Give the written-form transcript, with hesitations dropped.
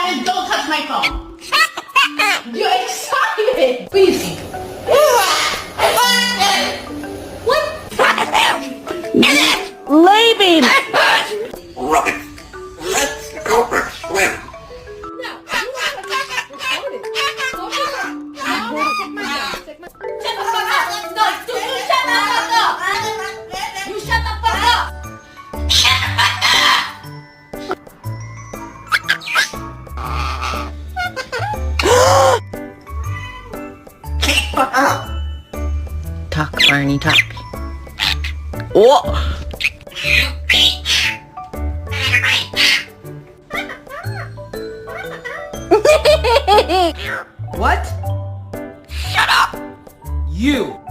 and don't touch my phone. You're excited. Please. What? Leave him! Rubbish. Let's go for a swim. No, you want to record it. Go for it. I want to take my phone. Take my. Shut the fuck up. No, you shut the fuck up. You shut the fuck up. Keep up. Talk, Barney, talk. Whoa! You beach. What? Shut up. You!